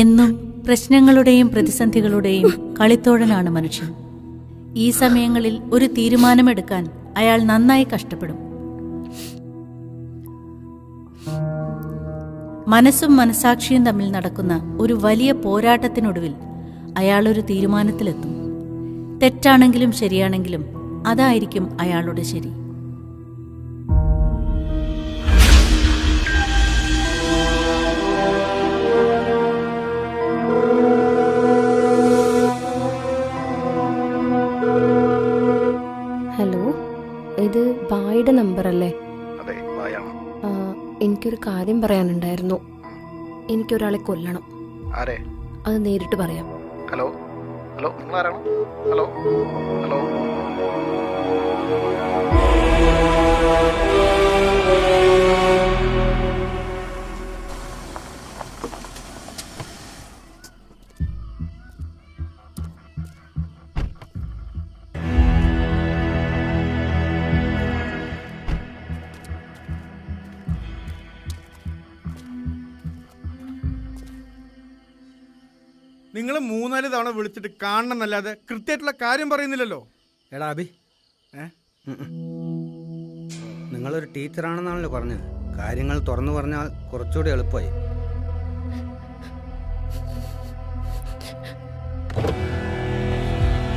എന്നും പ്രശ്നങ്ങളുടെയും പ്രതിസന്ധികളുടെയും കളിത്തോഴനാണ് മനുഷ്യൻ. ഈ സമയങ്ങളിൽ ഒരു തീരുമാനമെടുക്കാൻ അയാൾ നന്നായി കഷ്ടപ്പെടും. മനസ്സും മനസാക്ഷിയും തമ്മിൽ നടക്കുന്ന ഒരു വലിയ പോരാട്ടത്തിനൊടുവിൽ അയാൾ ഒരു തീരുമാനത്തിലെത്തും. തെറ്റാണെങ്കിലും ശരിയാണെങ്കിലും അതായിരിക്കും അയാളുടെ ശരി. ഹലോ, ഇത് ബായുടെ നമ്പർ അല്ലേ? അതെ, ബായാണ്. എനിക്കൊരു കാര്യം പറയാനുണ്ടായിരുന്നു. എനിക്കൊരാളെ കൊല്ലണം. ആരെ? അത് നേരിട്ട് പറയാം. ഹലോ ഹലോ, നിങ്ങൾ ആരാണ്? Hello hello. നിങ്ങൾ 3-4 തവണ വിളിച്ചിട്ട് കാണണമെന്നല്ലാതെ കൃത്യമായിട്ടുള്ള കാര്യം പറയുന്നില്ലല്ലോ. എടാ അഭി, നിങ്ങളൊരു ടീച്ചറാണെന്നാണല്ലോ പറഞ്ഞത്. കാര്യങ്ങൾ തുറന്നു പറഞ്ഞാൽ കുറച്ചുകൂടി എളുപ്പമായി.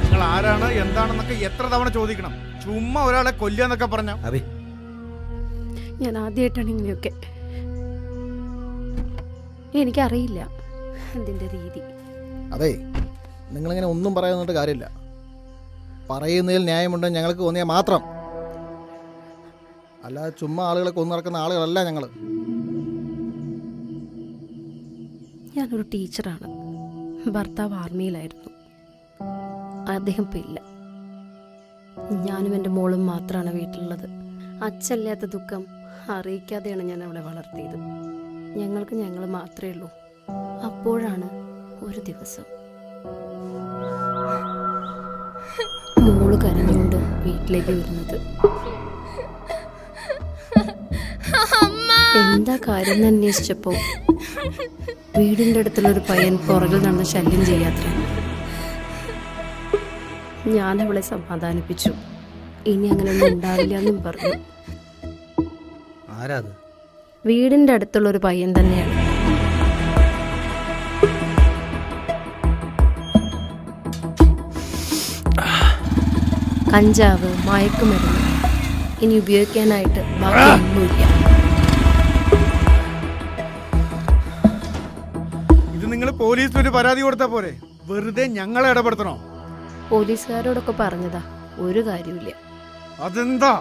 നിങ്ങൾ ആരാണ് എന്താണെന്നൊക്കെ എത്ര തവണ ചോദിക്കണം? ചുമ്മാ ഒരാളെ കൊല്ലാന്നൊക്കെ പറഞ്ഞ. അഭി, ഞാൻ ആദ്യമായിട്ടാണ് ഇങ്ങനെയൊക്കെ. എനിക്കറിയില്ല അതിൻ്റെ രീതി. അതെ, നിങ്ങളിങ്ങനെ ഒന്നും പറയാന്നിട്ട് കാര്യമില്ല. പറയുന്നതിൽ ന്യായമുണ്ടെന്ന് ഞങ്ങൾക്ക് തോന്നിയാൽ മാത്രം. അല്ലാതെ ചുമ്മാ ആളുകളെ കൊന്നിറക്കുന്ന ആളുകളല്ല ഞങ്ങൾ. ഞാനൊരു ടീച്ചറാണ്. ഭർത്താവ് ആർമിയിലായിരുന്നു. അദ്ദേഹം ഇപ്പം ഇല്ല. ഞാനും എൻ്റെ മോളും മാത്രമാണ് വീട്ടിലുള്ളത്. അച്ഛനില്ലാത്ത ദുഃഖം അറിയിക്കാതെയാണ് ഞാൻ അവളെ വളർത്തിയത്. ഞങ്ങൾക്ക് ഞങ്ങൾ മാത്രമേ ഉള്ളൂ. അപ്പോഴാണ് ഒരു ദിവസം മോള് കരഞ്ഞുകൊണ്ട് വീട്ടിലേക്ക് വരുന്നത്. എന്താ കാര്യം എന്ന് അന്വേഷിച്ചപ്പോ വീടിൻ്റെ അടുത്തുള്ളൊരു പയ്യൻ പുറകിൽ നടന്ന് ശല്യം ചെയ്യാത്ര. ഞാൻ അവളെ സമാധാനിപ്പിച്ചു. ഇനി അങ്ങനെയൊന്നും ഉണ്ടാവില്ല എന്നും പറഞ്ഞു. ആരാത്? വീടിൻ്റെ അടുത്തുള്ളൊരു പയ്യൻ തന്നെയാണ്. കഞ്ചാവ്, മയക്കുമരുന്ന് ഇനി ഉപയോഗിക്കാനായിട്ട് ബാക്കിയൊന്നുമില്ല. ഇത് നിങ്ങൾ പോലീസിനൊരു പരാതി കൊടുത്താൽ പോരെ? വെറുതെ ഞങ്ങളെ ഇടപെടുത്തണോ? പോലീസുകാരോടൊക്കെ പറഞ്ഞതാ, ഒരു കാര്യമില്ല. അതെന്താ?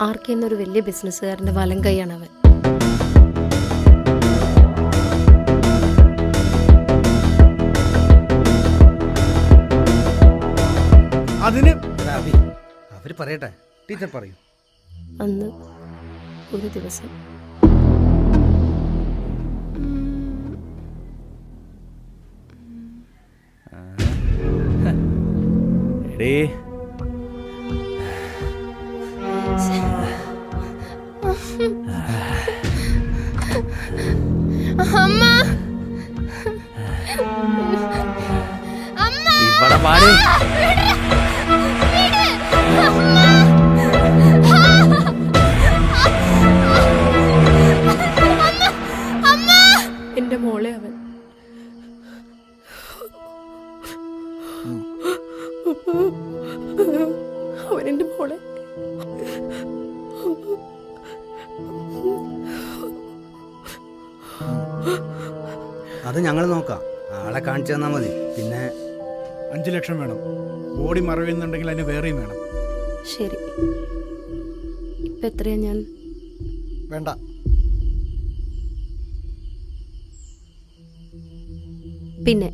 ആർക്കെന്നൊരു വലിയ ബിസിനസ്സുകാരൻ്റെ വലം കൈയാണ് അവൻ. അതിന് അഭി, അവര് പറയട്ടെ, ടീച്ചർ പറയൂ. അന്ന് ഒരു ദിവസം എടീ, ഇവിടെ പാടി. എൻ്റെ മോളെ അവൻ അവനെൻ്റെ മോളെ അത് ഞങ്ങൾ നോക്കാം. ആളെ കാണിച്ചു തന്നാൽ മതി. പിന്നെ 5 ലക്ഷം വേണം. ബോഡി മറവിയുന്നുണ്ടെങ്കിൽ അതിന് വേറെയും വേണം. ശരി, ഇപ്പം എത്രയാ? ഞാൻ വേണ്ട. പിന്നെ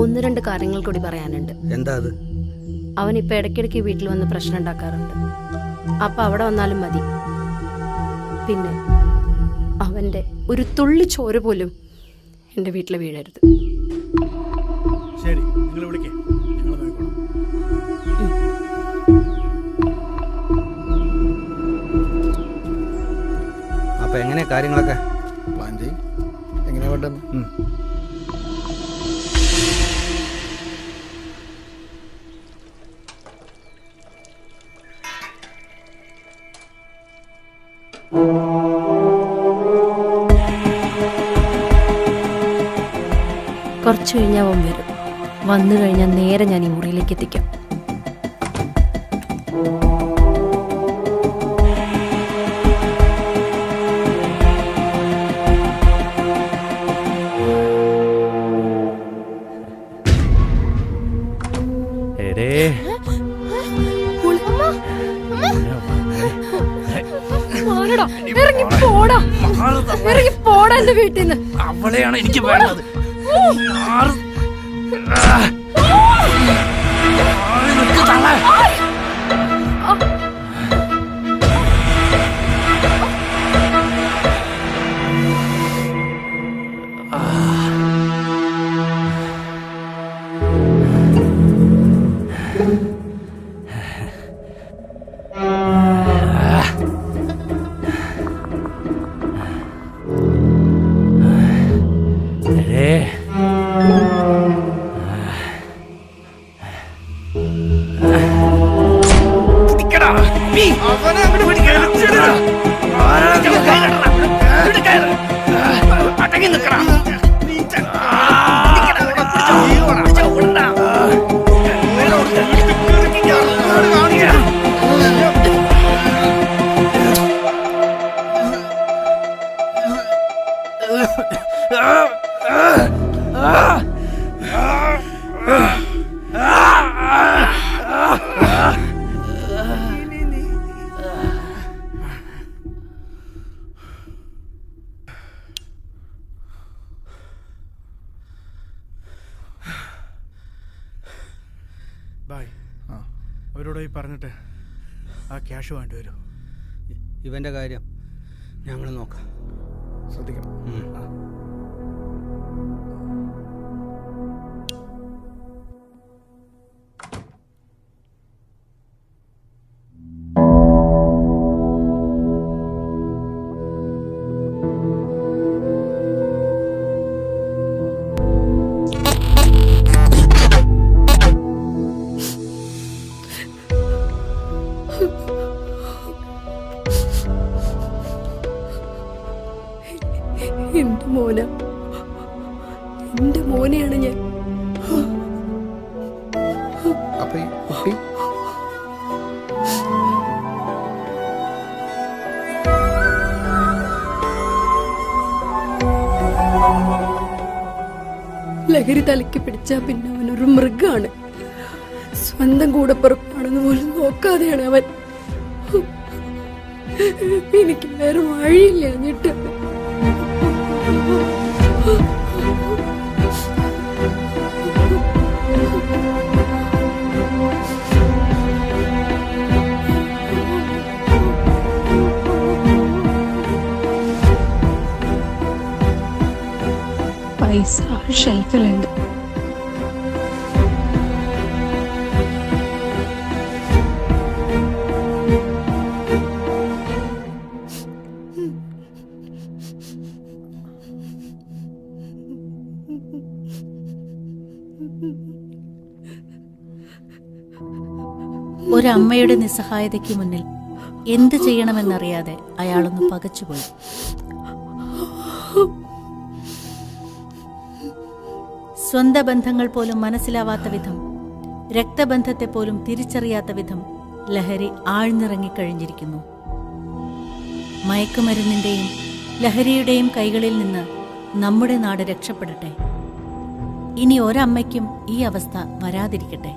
1-2 കാര്യങ്ങൾ കൂടി പറയാനുണ്ട്. എന്താ അത്? അവൻ ഇപ്പം ഇടയ്ക്കിടയ്ക്ക് വീട്ടിൽ വന്ന് പ്രശ്നം ഉണ്ടാക്കാറുണ്ട്. അപ്പം അവിടെ വന്നാലും മതി. പിന്നെ അവൻ്റെ ഒരു തുള്ളി ചോര പോലും എൻ്റെ വീട്ടിൽ വീഴരുത്. ശരി, നിങ്ങൾ വിളിക്കേ, ഞങ്ങൾ നോക്കിക്കോളാം. അപ്പൊ എങ്ങനെയാ കാര്യങ്ങളൊക്കെ? പ്ലാൻ ചെയ്യും. കുറച്ച് കഴിഞ്ഞാൽ അവൻ വരും. വന്നു കഴിഞ്ഞാൽ നേരെ ഞാൻ ഈ മുറിയിലേക്ക് എത്തിക്കാം. എടേ ഇറങ്ങി പോടാ എന്റെ വീട്ടിൽ നിന്ന്. അവളെയാണ് എനിക്ക് വേണ്ടത്. അവനെ അങ്ങോട്ട് ബായ്. അവരോട് പോയി പറഞ്ഞിട്ട് ആ ക്യാഷ് വേണ്ടി വരും. ഇവൻ്റെ കാര്യം ഞങ്ങൾ നോക്കാം. ശ്രദ്ധിക്കണം. എന്റെ മോനെയാണ് ഞാൻ. അപ്പൊ ഈ കുട്ടി ലഹരി തലയ്ക്ക് പിടിച്ചാ പിന്നെ അവനൊരു മൃഗാണ്. സ്വന്തം കൂടപ്പിറപ്പാണെന്ന് പോലും നോക്കാതെയാണ് അവൻ. എനിക്ക് വേറെ വഴിയില്ല എന്നിട്ട് പൈസ ഷെൽഫിലുണ്ട്. ഒരമ്മയുടെ നിസ്സഹായതയ്ക്ക് മുന്നിൽ എന്ത് ചെയ്യണമെന്നറിയാതെ അയാളൊന്ന് പകച്ചുപോയി. സ്വന്തം ബന്ധങ്ങൾ പോലും മനസ്സിലാവാത്ത വിധം, രക്തബന്ധത്തെ പോലും തിരിച്ചറിയാത്ത വിധം ലഹരി ആഴ്ന്നിറങ്ങിക്കഴിഞ്ഞിരിക്കുന്നു. മയക്കുമരുന്നിന്റെയും ലഹരിയുടെയും കൈകളിൽ നിന്ന് നമ്മുടെ നാട് രക്ഷപ്പെടട്ടെ. ഇനി ഒരമ്മയ്ക്കും ഈ അവസ്ഥ വരാതിരിക്കട്ടെ.